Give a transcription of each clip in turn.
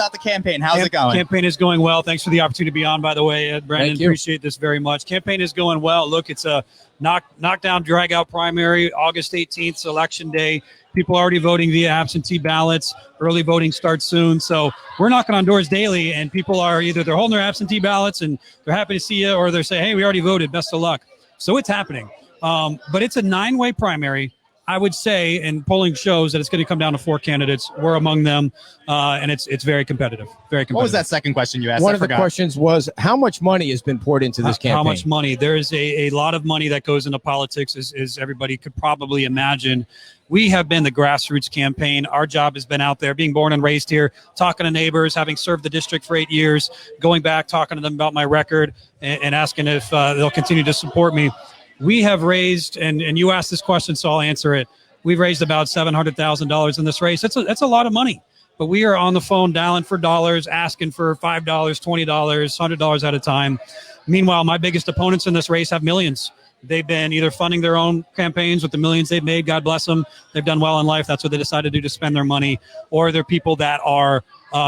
about the campaign. How's it going? Campaign is going well. Thanks for the opportunity to be on, by the way, Ed, Brandon. Thank you. Appreciate this very much. Campaign is going well. Look, it's a knockdown, drag-out primary, August 18th, election day. People are already voting via absentee ballots. Early voting starts soon. So we're knocking on doors daily, and people are either they're holding their absentee ballots and they're happy to see you, or they're saying, hey, we already voted. Best of luck. So it's happening. But it's a 9-way primary. I would say, and polling shows that it's going to come down to 4 candidates. We're among them, and it's very competitive. Very competitive. What was that second question you asked? One of the questions was, how much money has been poured into this campaign? How much money? There's a lot of money that goes into politics, as everybody could probably imagine. We have been the grassroots campaign. Our job has been out there, being born and raised here, talking to neighbors, having served the district for 8 years, going back, talking to them about my record, and asking if they'll continue to support me. We have raised, and you asked this question, so I'll answer it. We've raised about $700,000 in this race. That's a lot of money. But we are on the phone dialing for dollars, asking for $5, $20, $100 at a time. Meanwhile, my biggest opponents in this race have millions. They've been either funding their own campaigns with the millions they've made. God bless them. They've done well in life. That's what they decided to do, to spend their money. Or they're people that are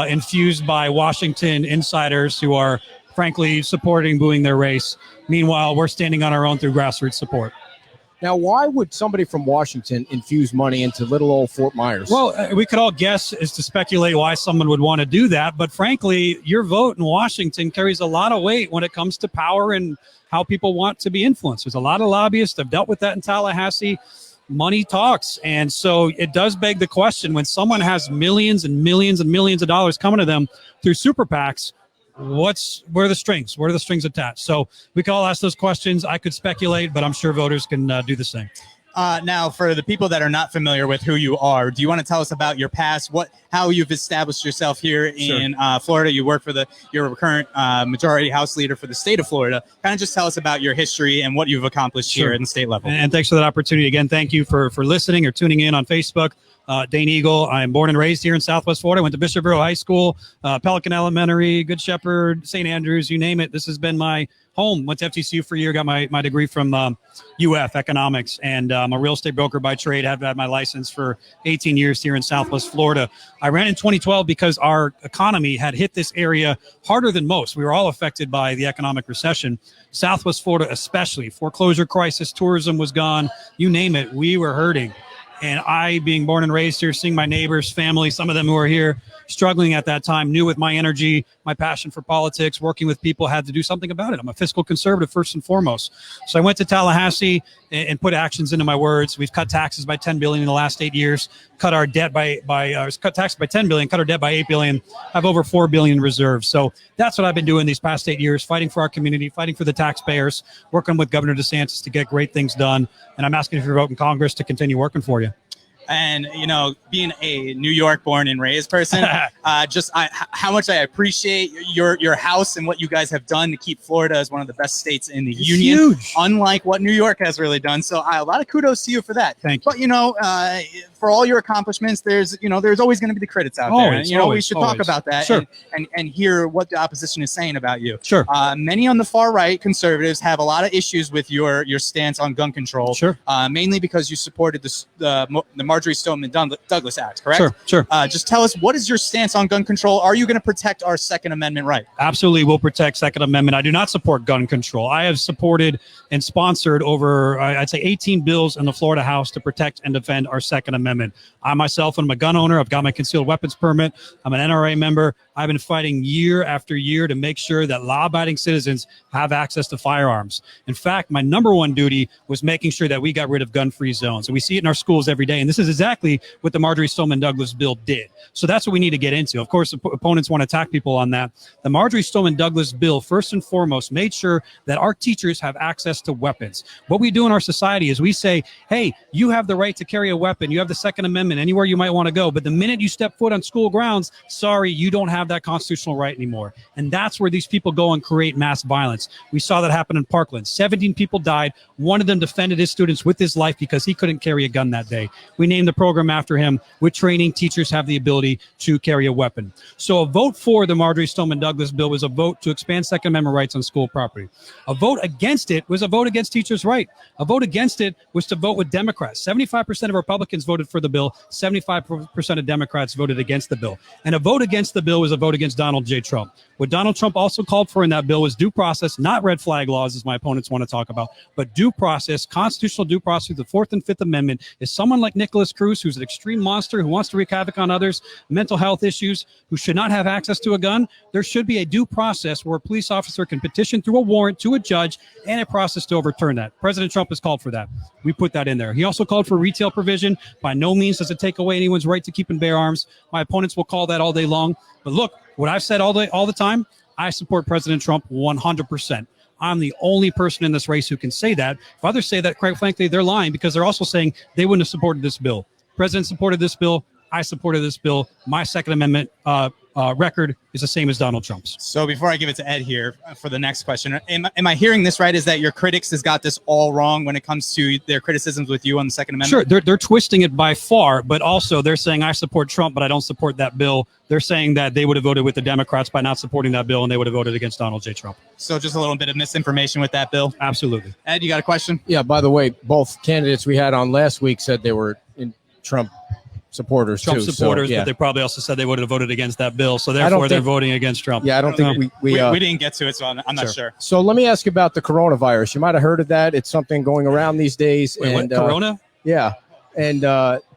infused by Washington insiders who are, frankly, supporting, booing their race. Meanwhile, we're standing on our own through grassroots support. Now, why would somebody from Washington infuse money into little old Fort Myers? Well, we could all guess as to speculate why someone would want to do that. But frankly, your vote in Washington carries a lot of weight when it comes to power and how people want to be influenced. There's a lot of lobbyists. I've dealt with that in Tallahassee. Money talks. And so it does beg the question, when someone has millions and millions and millions of dollars coming to them through super PACs, where are the strings? Where are the strings attached? So we can all ask those questions. I could speculate, but I'm sure voters can do the same. Now, for the people that are not familiar with who you are, do you want to tell us about your past, how you've established yourself here in Florida? You work for your current majority House leader for the state of Florida. Kind of just tell us about your history and what you've accomplished here in the state level. And thanks for that opportunity. Again, thank you for listening or tuning in on Facebook. Dane Eagle. I'm born and raised here in Southwest Florida. Went to Bishopville High School, Pelican Elementary, Good Shepherd, St. Andrews, you name it. This has been my home. Went to FTCU for a year, got my degree from UF Economics, and I'm a real estate broker by trade. I've had my license for 18 years here in Southwest Florida. I ran in 2012 because our economy had hit this area harder than most. We were all affected by the economic recession. Southwest Florida especially. Foreclosure crisis, tourism was gone. You name it, we were hurting. And I, being born and raised here, seeing my neighbors, family, some of them who are here struggling at that time, knew with my energy, my passion for politics, working with people, had to do something about it. I'm a fiscal conservative first and foremost. So I went to Tallahassee and put actions into my words. We've cut taxes by $10 billion in the last 8 years, cut our debt cut taxes by $10 billion, cut our debt by $8 billion, have over $4 billion in reserves. So that's what I've been doing these past 8 years, fighting for our community, fighting for the taxpayers, working with Governor DeSantis to get great things done. And I'm asking if you vote in Congress to continue working for you. And, being a New York born and raised person, how much I appreciate your house and what you guys have done to keep Florida as one of the best states in the union. Huge. Unlike what New York has really done. So a lot of kudos to you for that. Thank you. But, for all your accomplishments, there's always going to be the critics out there. And, we should talk about that and hear what the opposition is saying about you. Sure. Many on the far right, conservatives, have a lot of issues with your stance on gun control. Sure. Mainly because you supported the Marjorie Stoneman Douglas Act, correct? Sure. Just tell us, what is your stance on gun control? Are you going to protect our Second Amendment right? Absolutely, we'll protect Second Amendment. I do not support gun control. I have supported and sponsored over, I'd say, 18 bills in the Florida House to protect and defend our Second Amendment. I myself am a gun owner. I've got my concealed weapons permit. I'm an NRA member. I've been fighting year after year to make sure that law-abiding citizens have access to firearms. In fact, my number one duty was making sure that we got rid of gun-free zones. And we see it in our schools every day. And this is exactly what the Marjorie Stoneman Douglas bill did. So that's what we need to get into. Of course, opponents want to attack people on that. The Marjorie Stoneman Douglas bill, first and foremost, made sure that our teachers have access to weapons. What we do in our society is we say, hey, you have the right to carry a weapon. You have the Second Amendment anywhere you might want to go. But the minute you step foot on school grounds, sorry, you don't have that constitutional right anymore. And that's where these people go and create mass violence. We saw that happen in Parkland. 17 people died. One of them defended his students with his life because he couldn't carry a gun that day. We named the program after him. With training, teachers have the ability to carry a weapon. So a vote for the Marjorie Stoneman Douglas bill was a vote to expand Second Amendment rights on school property. A vote against it was a vote against teachers' right. A vote against it was to vote with Democrats. 75% of Republicans voted for the bill. 75% of Democrats voted against the bill. And a vote against the bill was a vote against Donald J. Trump. What Donald Trump also called for in that bill was due process, not red flag laws, as my opponents want to talk about, but due process, constitutional due process. The Fourth and Fifth Amendment is someone like Nicholas Cruz, who's an extreme monster, who wants to wreak havoc on others, mental health issues, who should not have access to a gun. There should be a due process where a police officer can petition through a warrant to a judge and a process to overturn that. President Trump has called for that. We put that in there. He also called for retail provision. By no means does it take away anyone's right to keep and bear arms. My opponents will call that all day long. But look, what I've said all the time, I support President Trump 100%. I'm the only person in this race who can say that. If others say that, quite frankly, they're lying, because they're also saying they wouldn't have supported this bill. President supported this bill. I supported this bill. My Second Amendment record is the same as Donald Trump's. So before I give it to Ed here for the next question, am I hearing this right? Is that your critics has got this all wrong when it comes to their criticisms with you on the Second Amendment? Sure, they're twisting it by far, but also they're saying I support Trump, but I don't support that bill. They're saying that they would have voted with the Democrats by not supporting that bill, and they would have voted against Donald J. Trump. So just a little bit of misinformation with that bill? Absolutely. Ed, you got a question? Yeah, by the way, both candidates we had on last week said they were in Trump supporters, Trump too. supporters, So, yeah. but they probably also said they would have voted against that bill. So therefore, they're voting against Trump. Yeah, I don't think we didn't get to it, so I'm not sure. So let me ask you about the coronavirus. You might have heard of that. It's something going around these days. Wait, and what? Corona? Yeah. And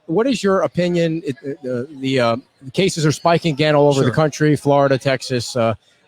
what is your opinion? The cases are spiking again all over the country, Florida, Texas.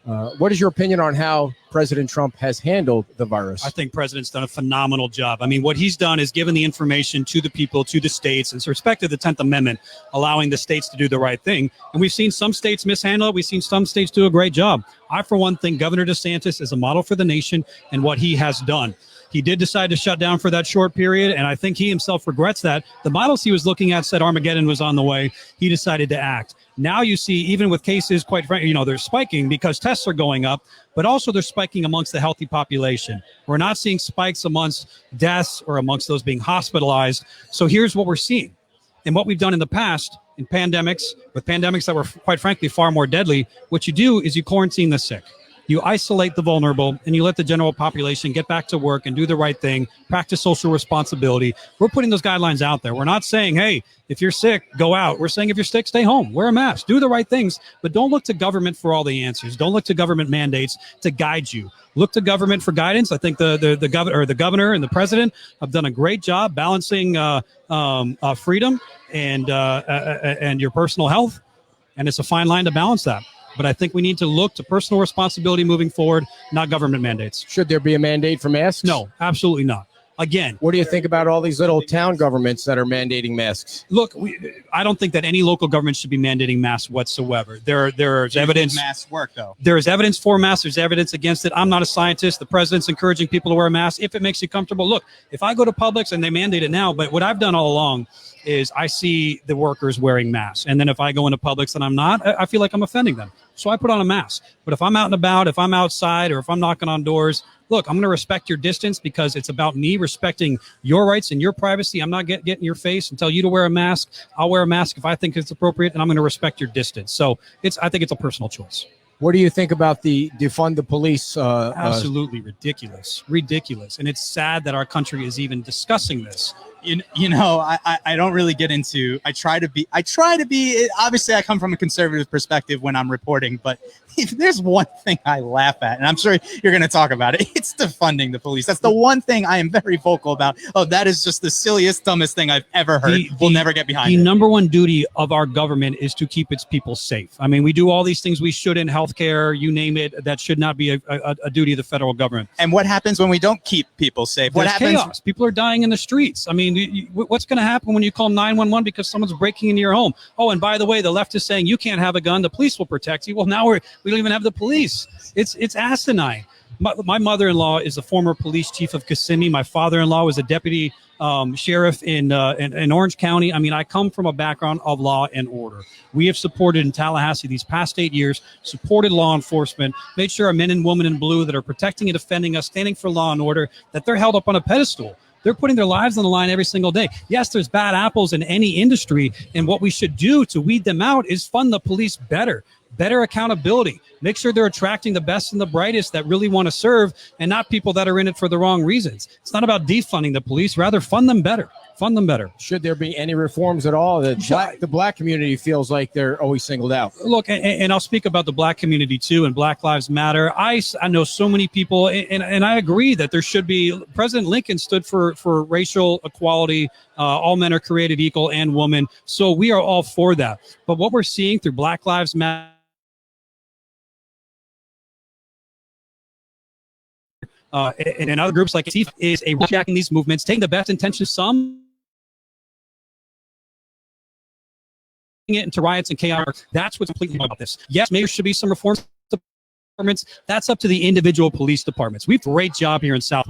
What is your opinion on how President Trump has handled the virus? I think President's done a phenomenal job. I mean, what he's done is given the information to the people, to the states, and respect to the 10th Amendment, allowing the states to do the right thing. And we've seen some states mishandle it. We've seen some states do a great job. I, for one, think Governor DeSantis is a model for the nation and what he has done. He did decide to shut down for that short period, and I think he himself regrets that. The models he was looking at said Armageddon was on the way. He decided to act. Now you see, even with cases, quite frankly, they're spiking because tests are going up, but also they're spiking amongst the healthy population. We're not seeing spikes amongst deaths or amongst those being hospitalized. So here's what we're seeing. And what we've done in the past, in pandemics, with pandemics that were, quite frankly, far more deadly, what you do is you quarantine the sick. You isolate the vulnerable, and you let the general population get back to work and do the right thing, practice social responsibility. We're putting those guidelines out there. We're not saying, hey, if you're sick, go out. We're saying if you're sick, stay home, wear a mask, do the right things, but don't look to government for all the answers. Don't look to government mandates to guide you. Look to government for guidance. I think the governor and the president have done a great job balancing freedom and your personal health, and it's a fine line to balance that. But I think we need to look to personal responsibility moving forward, not government mandates. Should there be a mandate for masks? No, absolutely not. Again, what do you think about all these little town governments that are mandating masks? Look, I don't think that any local government should be mandating masks whatsoever. There's evidence. Masks work, though. There is evidence for masks. There's evidence against it. I'm not a scientist. The president's encouraging people to wear masks if it makes you comfortable. Look, if I go to Publix and they mandate it now, but what I've done all along is I see the workers wearing masks. And then if I go into Publix and I'm not, I feel like I'm offending them. So I put on a mask. But if I'm out and about, if I'm outside, or if I'm knocking on doors, look, I'm going to respect your distance because it's about me respecting your rights and your privacy. I'm not getting in your face and tell you to wear a mask. I'll wear a mask if I think it's appropriate, and I'm going to respect your distance. So I think it's a personal choice. What do you think about the Defund the Police? Absolutely ridiculous. And it's sad that our country is even discussing this. I don't really get into, I try to be, obviously I come from a conservative perspective when I'm reporting, but if there's one thing I laugh at, and I'm sure you're going to talk about it, it's defunding the police. That's the one thing I am very vocal about. Oh, that is just the silliest, dumbest thing I've ever heard. We'll never get behind it. The number one duty of our government is to keep its people safe. I mean, we do all these things we should in healthcare, you name it. That should not be a duty of the federal government. And what happens when we don't keep people safe? What happens? Chaos. People are dying in the streets. I mean, what's going to happen when you call 911 because someone's breaking into your home? Oh, and by the way, the left is saying you can't have a gun. The police will protect you. Well, now we don't even have the police. It's asinine. My mother-in-law is a former police chief of Kissimmee. My father-in-law was a deputy sheriff in Orange County. I mean, I come from a background of law and order. We have supported in Tallahassee these past 8 years, supported law enforcement, made sure our men and women in blue that are protecting and defending us, standing for law and order, that they're held up on a pedestal. They're putting their lives on the line every single day. Yes, there's bad apples in any industry, and what we should do to weed them out is fund the police better accountability. Make sure they're attracting the best and the brightest that really want to serve, and not people that are in it for the wrong reasons. It's not about defunding the police, rather fund them better. fund them better. Should there be any reforms at all? The black community feels like they're always singled out. Look, and I'll speak about the black community too, and Black Lives Matter. I know so many people, and I agree that there should be. President Lincoln stood for racial equality. All men are created equal, and women. So we are all for that. But what we're seeing through Black Lives Matter, and other groups like Antifa, is a hijacking these movements, taking the best intentions of some, it into riots and chaos. That's what's completely wrong about this. Yes, maybe there should be some reforms. Departments. That's up to the individual police departments. We have a great job here in South.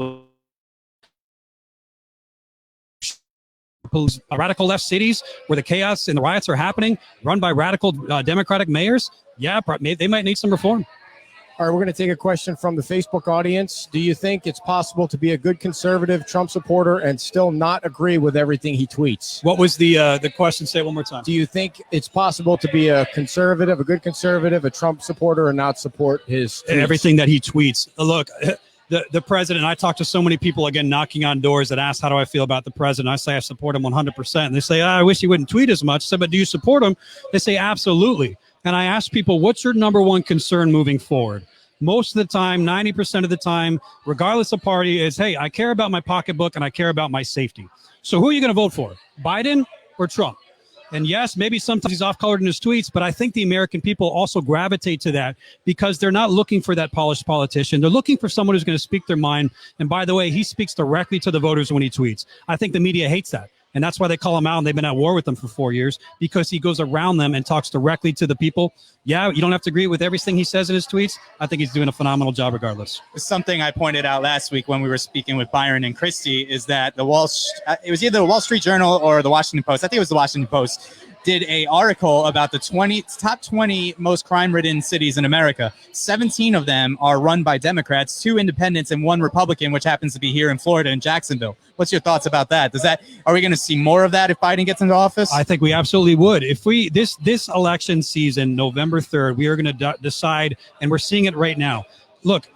Radical left cities where the chaos and the riots are happening, run by radical Democratic mayors. Yeah, they might need some reform. All right, we're going to take a question from the Facebook audience. Do you think it's possible to be a good conservative Trump supporter and still not agree with everything he tweets? What was the question? Say it one more time. Do you think it's possible to be a conservative, a good conservative, a Trump supporter, and not support his tweets? Everything that he tweets? Look, the president, I talk to so many people, again, knocking on doors that ask, how do I feel about the president? I say, I support him 100%. And they say, I wish he wouldn't tweet as much. I said, but do you support him? They say, absolutely. And I ask people, what's your number one concern moving forward? Most of the time, 90% of the time, regardless of party, is, hey, I care about my pocketbook and I care about my safety. So who are you going to vote for? Biden or Trump? And yes, maybe sometimes he's off-colored in his tweets, but I think the American people also gravitate to that because they're not looking for that polished politician. They're looking for someone who's going to speak their mind. And by the way, he speaks directly to the voters when he tweets. I think the media hates that. And that's why they call him out, and they've been at war with them for 4 years, because he goes around them and talks directly to the people. Yeah, you don't have to agree with everything he says in his tweets. I think he's doing a phenomenal job regardless. Something I pointed out last week when we were speaking with Byron and Christie is that it was either the Wall Street Journal or the Washington Post. I think it was the Washington Post. Did a article about the top 20 most crime-ridden cities in America. 17 of them are run by Democrats, 2 independents, and 1 Republican, which happens to be here in Florida in Jacksonville. What's your thoughts about that? Are we going to see more of that if Biden gets into office? I think we absolutely would. If this election season, November 3rd, we are going to decide, and we're seeing it right now. Look,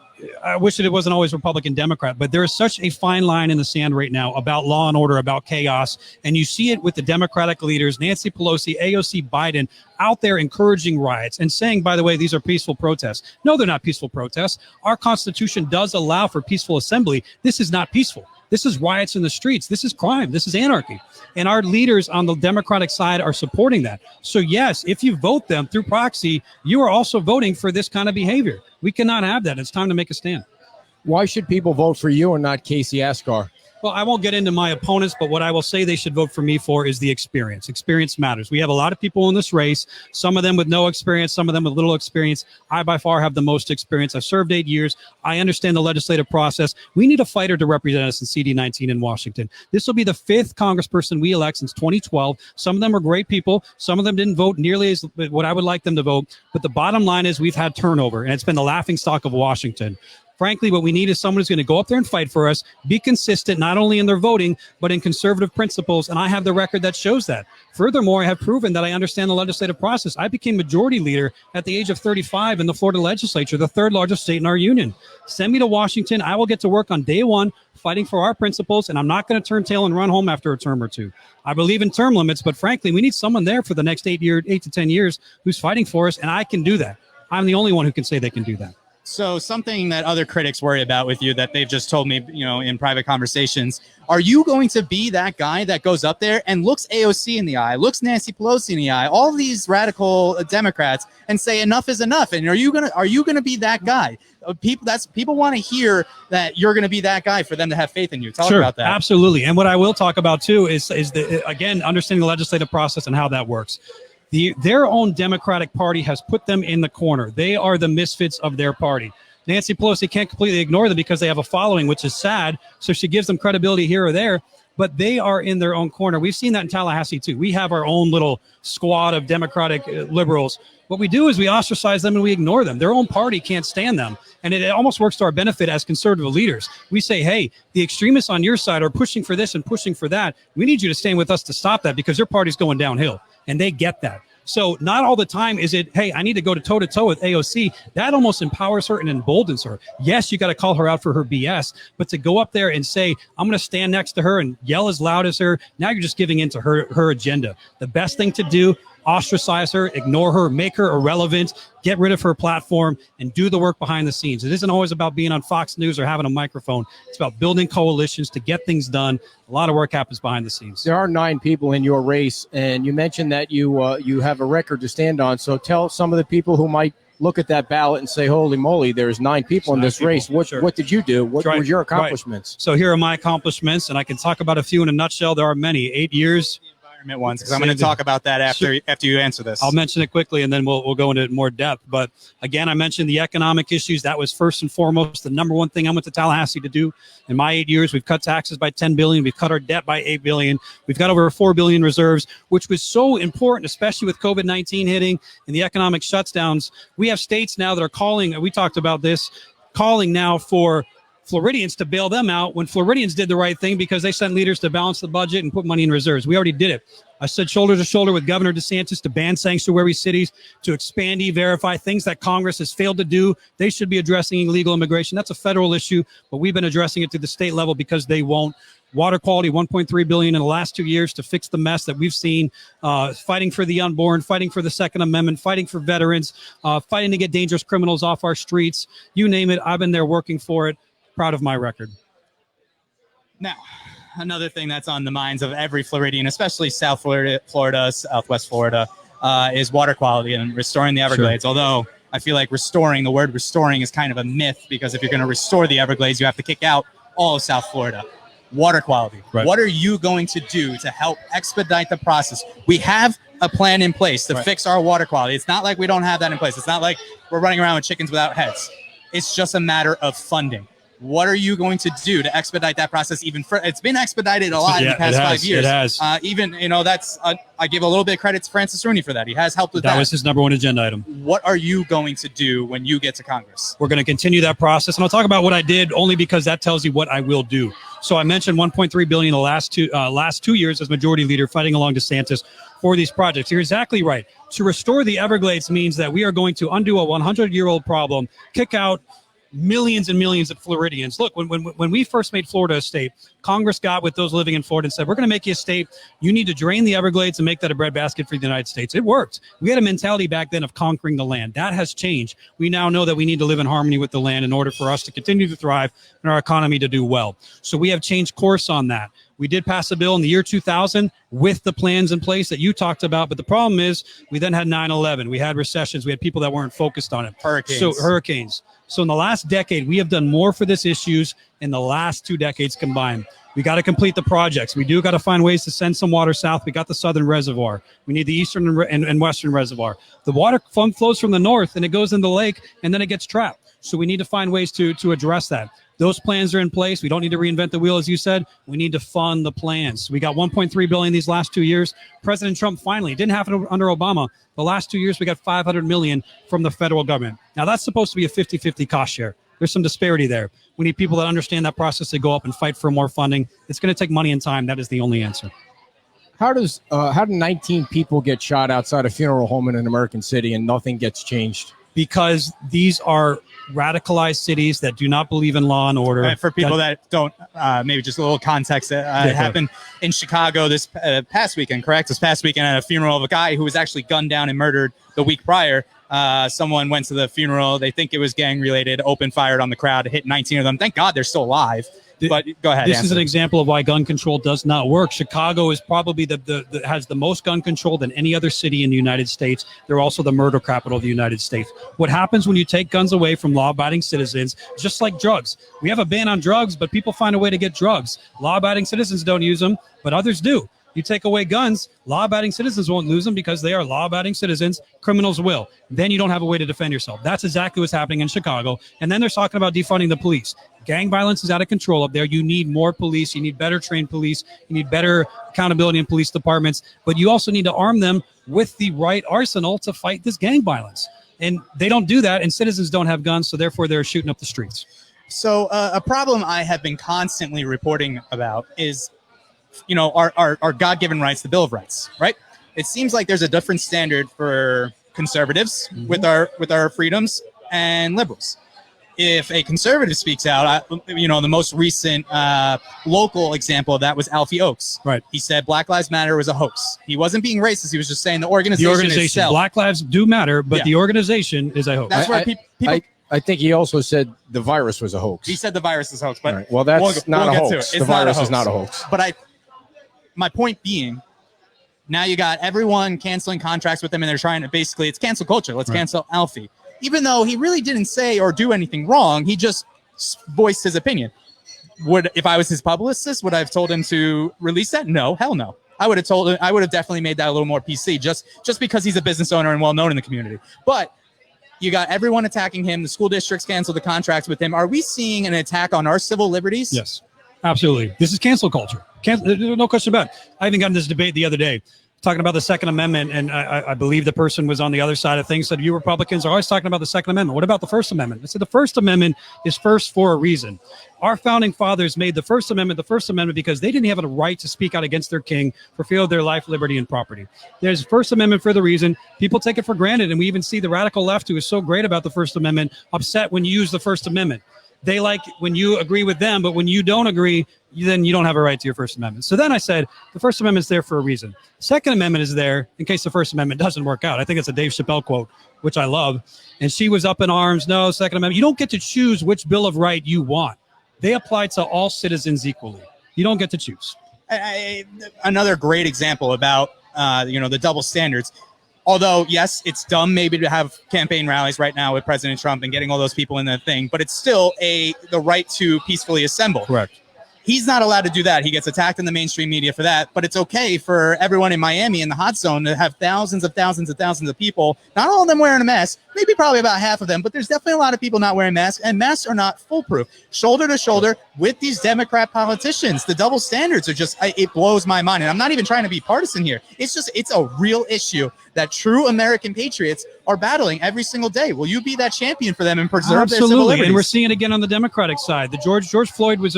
I wish that it wasn't always Republican, Democrat, but there is such a fine line in the sand right now about law and order, about chaos. And you see it with the Democratic leaders, Nancy Pelosi, AOC, Biden, out there encouraging riots and saying, by the way, these are peaceful protests. No, they're not peaceful protests. Our Constitution does allow for peaceful assembly. This is not peaceful. This is riots in the streets. This is crime. This is anarchy. And our leaders on the Democratic side are supporting that. So yes, if you vote them through proxy, you are also voting for this kind of behavior. We cannot have that. It's time to make a stand. Why should people vote for you and not Casey Asgar? Well, I won't get into my opponents, but what I will say they should vote for me for is the experience. Experience matters. We have a lot of people in this race, some of them with no experience, some of them with little experience. I, by far, have the most experience. I've served 8 years. I understand the legislative process. We need a fighter to represent us in CD19 in Washington. This will be the 5th congressperson we elect since 2012. Some of them are great people. Some of them didn't vote nearly as what I would like them to vote. But the bottom line is we've had turnover, and it's been the laughingstock of Washington. Frankly, what we need is someone who's going to go up there and fight for us, be consistent, not only in their voting, but in conservative principles. And I have the record that shows that. Furthermore, I have proven that I understand the legislative process. I became majority leader at the age of 35 in the Florida legislature, the 3rd largest state in our union. Send me to Washington. I will get to work on day one, fighting for our principles, and I'm not going to turn tail and run home after a term or 2. I believe in term limits, but frankly, we need someone there for the next 8 to 10 years who's fighting for us, and I can do that. I'm the only one who can say they can do that. So something that other critics worry about with you that they've just told me, in private conversations, are you going to be that guy that goes up there and looks AOC in the eye, looks Nancy Pelosi in the eye, all these radical Democrats, and say enough is enough? And are you gonna be that guy? People want to hear that you're going to be that guy for them to have faith in you. Talk about that. Absolutely. And what I will talk about too is again, understanding the legislative process and how that works. Their own Democratic Party has put them in the corner. They are the misfits of their party. Nancy Pelosi can't completely ignore them because they have a following, which is sad. So she gives them credibility here or there, but they are in their own corner. We've seen that in Tallahassee too. We have our own little squad of Democratic liberals. What we do is we ostracize them and we ignore them. Their own party can't stand them. And it almost works to our benefit as conservative leaders. We say, hey, the extremists on your side are pushing for this and pushing for that. We need you to stand with us to stop that because your party's going downhill. And they get that. So not all the time is it, hey, I need to go to toe-to-toe with AOC. That almost empowers her and emboldens her. Yes, you got to call her out for her BS, but to go up there and say, I'm going to stand next to her and yell as loud as her, now you're just giving into her agenda. The best thing to do, ostracize her, ignore her, make her irrelevant, get rid of her platform, and do the work behind the scenes. It isn't always about being on Fox News or having a microphone. It's about building coalitions to get things done. A lot of work happens behind the scenes. There are 9 people in your race, and you mentioned that you have a record to stand on. So tell some of the people who might look at that ballot and say, holy moly, there's 9 people in this race. What did you do? What were your accomplishments? So here are my accomplishments, and I can talk about a few in a nutshell. There are many. 8 years. Ones, because I'm going to talk about that after you answer this. I'll mention it quickly, and then we'll go into more depth. But again, I mentioned the economic issues. That was first and foremost the number one thing I went to Tallahassee to do. In my 8 years, we've cut taxes by $10 billion. We've cut our debt by $8 billion. We've got over $4 billion reserves, which was so important, especially with COVID-19 hitting and the economic shutdowns. We have states now that are calling, we talked about this, calling now for Floridians to bail them out when Floridians did the right thing because they sent leaders to balance the budget and put money in reserves. We already did it. I stood shoulder to shoulder with Governor DeSantis to ban sanctuary cities, to expand E-Verify, things that Congress has failed to do. They should be addressing illegal immigration. That's a federal issue, but we've been addressing it to the state level because they won't. Water quality, $1.3 billion in the last 2 years to fix the mess that we've seen, fighting for the unborn, fighting for the Second Amendment, fighting for veterans, fighting to get dangerous criminals off our streets. You name it, I've been there working for it. Proud of my record. Now, another thing that's on the minds of every Floridian, especially South Florida, Southwest Florida, is water quality and restoring the Everglades. Sure. Although I feel like the word restoring is kind of a myth, because if you're going to restore the Everglades, you have to kick out all of South Florida. Water quality. Right. What are you going to do to help expedite the process? We have a plan in place to fix our water quality. It's not like we don't have that in place. It's not like we're running around with chickens without heads. It's just a matter of funding. What are you going to do to expedite that process even further? It's been expedited a lot in the past 5 years. It has. Even, that's, I give a little bit of credit to Francis Rooney for that. He has helped with that. That was his number one agenda item. What are you going to do when you get to Congress? We're going to continue that process. And I'll talk about what I did only because that tells you what I will do. So I mentioned $1.3 billion the last 2 years as majority leader fighting along DeSantis for these projects. You're exactly right. To restore the Everglades means that we are going to undo a 100-year-old problem, kick out millions and millions of Floridians. Look, when we first made Florida a state, Congress got with those living in Florida and said, we're going to make you a state. You need to drain the Everglades and make that a breadbasket for the United States. It worked. We had a mentality back then of conquering the land. That has changed. We now know that we need to live in harmony with the land in order for us to continue to thrive and our economy to do well. So we have changed course on that. We did pass a bill in the year 2000 with the plans in place that you talked about. But the problem is we then had 9/11. We had recessions. We had people that weren't focused on it. Hurricanes. So in the last decade, we have done more for this issues in the last 2 decades combined. We got to complete the projects. We do got to find ways to send some water south. We got the southern reservoir. We need the eastern and western reservoir. The water flows from the north and it goes in the lake and then it gets trapped. So we need to find ways to address that. Those plans are in place. We don't need to reinvent the wheel, as you said. We need to fund the plans. We got $1.3 billion these last 2 years. President Trump finally, it didn't happen under Obama. The last 2 years, we got $500 million from the federal government. Now, that's supposed to be a 50-50 cost share. There's some disparity there. We need people that understand that process to go up and fight for more funding. It's going to take money and time. That is the only answer. How do 19 people get shot outside a funeral home in an American city and nothing gets changed? Because these are radicalized cities that do not believe in law and order. For people that don't, maybe just a little context, it happened in Chicago this past weekend, correct? This past weekend at a funeral of a guy who was actually gunned down and murdered the week prior. Someone went to the funeral. They think it was gang related, opened fired on the crowd, hit 19 of them. Thank God they're still alive. But go ahead. This is an example of why gun control does not work. Chicago is probably has the most gun control than any other city in the United States. They're also the murder capital of the United States. What happens when you take guns away from law-abiding citizens, just like drugs? We have a ban on drugs, but people find a way to get drugs. Law-abiding citizens don't use them, but others do. You take away guns, law-abiding citizens won't lose them because they are law-abiding citizens. Criminals will. Then you don't have a way to defend yourself. That's exactly what's happening in Chicago. And then they're talking about defunding the police. Gang violence is out of control up there. You need more police. You need better trained police. You need better accountability in police departments. But you also need to arm them with the right arsenal to fight this gang violence. And they don't do that, and citizens don't have guns, so therefore they're shooting up the streets. So a problem I have been constantly reporting about is, our God-given rights, the Bill of Rights, right? it seems like there's a different standard for conservatives with our freedoms and liberals. If a conservative speaks out, the most recent local example of that was Alfie Oakes. Right. He said Black Lives Matter was a hoax. He wasn't being racist. He was just saying the organization itself. Black lives do matter, but the organization is a hoax. That's where people. I think he also said the virus was a hoax. He said the virus is a hoax, but well, that's not a hoax. The virus is not a hoax. But my point being, now you got everyone canceling contracts with them, and they're trying to basically, it's cancel culture. Let's cancel Alfie. Even though he really didn't say or do anything wrong, he just voiced his opinion. If I was his publicist, would I have told him to release that? No, hell no. I would have told him. I would have definitely made that a little more PC, just because he's a business owner and well known in the community. But you got everyone attacking him. The school districts canceled the contracts with him. Are we seeing an attack on our civil liberties? Yes, absolutely. This is cancel culture. There's no question about it. I even got in this debate the other day, talking about the Second Amendment, and I believe the person was on the other side of things, said, you Republicans are always talking about the Second Amendment. What about the First Amendment? I said, the First Amendment is first for a reason. Our founding fathers made the First Amendment because they didn't have a right to speak out against their king for fear of their life, liberty, and property. There's First Amendment for the reason. People take it for granted, and we even see the radical left, who is so great about the First Amendment, upset when you use the First Amendment. They like when you agree with them, but when you don't agree, then you don't have a right to your First Amendment. So then I said, the First Amendment's there for a reason. Second Amendment is there in case the First Amendment doesn't work out. I think it's a Dave Chappelle quote, which I love. And she was up in arms. No, Second Amendment. You don't get to choose which Bill of Right you want. They apply to all citizens equally. You don't get to choose. Another great example about, the double standards. Although, yes, it's dumb maybe to have campaign rallies right now with President Trump and getting all those people in the thing, but it's still the right to peacefully assemble. Correct. He's not allowed to do that. He gets attacked in the mainstream media for that, but it's okay for everyone in Miami in the hot zone to have thousands of people, not all of them wearing a mask, maybe probably about half of them, but there's definitely a lot of people not wearing masks, and masks are not foolproof. Shoulder to shoulder with these Democrat politicians. The double standards are just, it blows my mind. And I'm not even trying to be partisan here. It's a real issue that true American patriots are battling every single day. Will you be that champion for them and preserve their civil liberties? And we're seeing it again on the Democratic side. The George Floyd was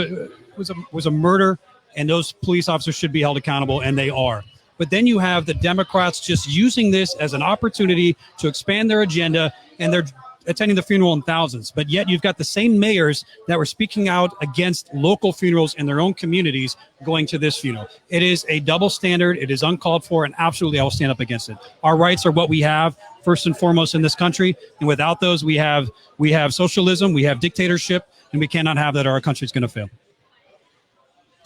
a murder, and those police officers should be held accountable, and they are. But then you have the Democrats just using this as an opportunity to expand their agenda, and they're attending the funeral in thousands. But yet you've got the same mayors that were speaking out against local funerals in their own communities going to this funeral. It is a double standard. It is uncalled for, and absolutely I will stand up against it. Our rights are what we have first and foremost in this country, and without those we have socialism, we have dictatorship, and we cannot have that, or our country's going to fail.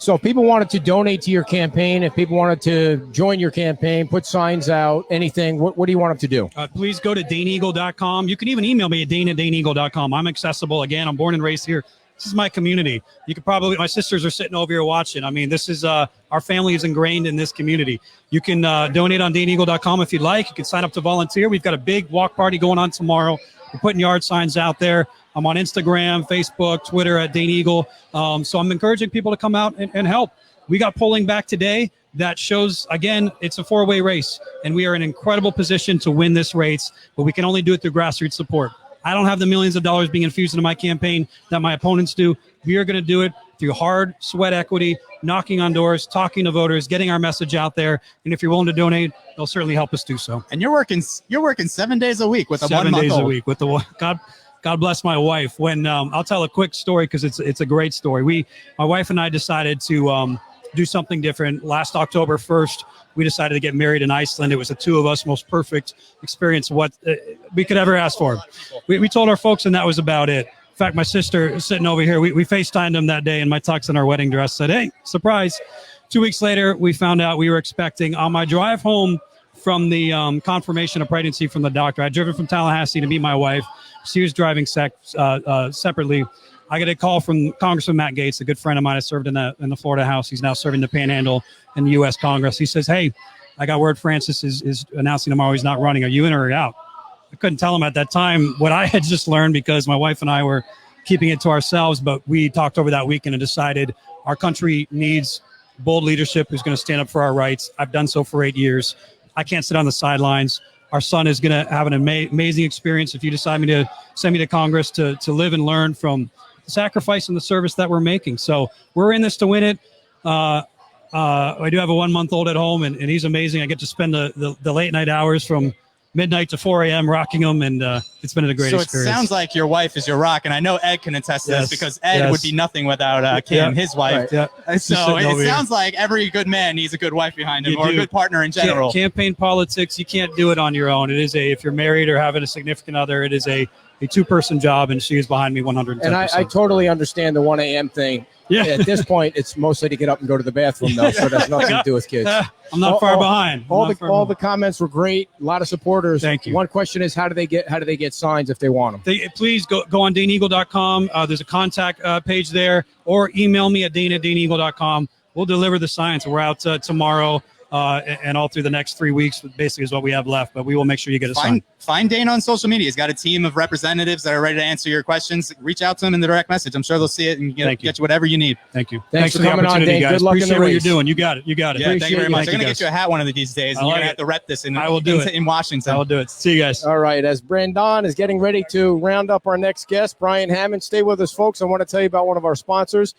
So if people wanted to donate to your campaign, if people wanted to join your campaign, put signs out, anything, what do you want them to do? Please go to DaneEagle.com. You can even email me at Dane@DaneEagle.com. I'm accessible. Again, I'm born and raised here. This is my community. You could probably, my sisters are sitting over here watching. I mean, this is, our family is ingrained in this community. You can donate on DaneEagle.com if you'd like. You can sign up to volunteer. We've got a big walk party going on tomorrow. We're putting yard signs out there. I'm on Instagram, Facebook, Twitter at Dane Eagle. So I'm encouraging people to come out and help. We got polling back today that shows, again, it's a four-way race, and we are in an incredible position to win this race, but we can only do it through grassroots support. I don't have the millions of dollars being infused into my campaign that my opponents do. We are going to do it through hard sweat equity, knocking on doors, talking to voters, getting our message out there. And if you're willing to donate, they'll certainly help us do so. And you're working 7 days a week with a 7 1 days month a week with the God bless my wife. When I'll tell a quick story because it's a great story. My wife and I decided to do something different. Last October 1st, we decided to get married in Iceland. It was the two of us, most perfect experience what we could ever ask for. We told our folks, and that was about it. In fact, my sister sitting over here, we FaceTimed them that day in my tux and our wedding dress, said, hey, surprise. 2 weeks later, we found out we were expecting. On my drive home from the confirmation of pregnancy from the doctor, I'd driven from Tallahassee to meet my wife. She was driving separately. I got a call from Congressman Matt Gaetz, a good friend of mine. I served in the Florida House. He's now serving the Panhandle in the U.S. Congress. He says, hey, I got word Francis is announcing tomorrow he's not running. Are you in or out? I couldn't tell him at that time what I had just learned because my wife and I were keeping it to ourselves. But we talked over that weekend and decided our country needs bold leadership who's going to stand up for our rights. I've done so for 8 years. I can't sit on the sidelines. Our son is going to have an amazing experience if you decide to send me to Congress to live and learn from the sacrifice and the service that we're making. So we're in this to win it. I do have a 1-month-old at home, and he's amazing. I get to spend the late night hours from midnight to 4 a.m. rocking them, and it's been a great experience. So it sounds like your wife is your rock, and I know Ed can attest to this because Ed would be nothing without Kim, his wife. Right. Yeah. So it sounds like every good man needs a good wife behind him, or a good partner in general. Campaign politics, you can't do it on your own. It is if you're married or having a significant other, it is a two-person job, and she is behind me 110%. And I totally understand the 1 a.m. thing. Yeah. At this point, it's mostly to get up and go to the bathroom, though, so that's nothing to do with kids. I'm not far behind. All the comments were great. A lot of supporters. Thank you. One question is, how do they get signs if they want them? Please go on DaneEagle.com. There's a contact page there, or email me at Dane@DaneEagle.com. We'll deliver the signs. We're out tomorrow. And all through the next 3 weeks, basically, is what we have left. But we will make sure you get a sign. Find Dane on social media. He's got a team of representatives that are ready to answer your questions. Reach out to him in the direct message. I'm sure they'll see it and get you whatever you need. Thank you. Thanks for the coming on, opportunity, Dane. guys. Good luck in Appreciate the what race. you're doing. You got it. Yeah, thank you very much. I'm going to get you a hat one of these days, and you're going to have to rep this in Washington. I will do it. See you guys. All right. As Brandon is getting ready to round up our next guest, Brian Hamman, stay with us, folks. I want to tell you about one of our sponsors.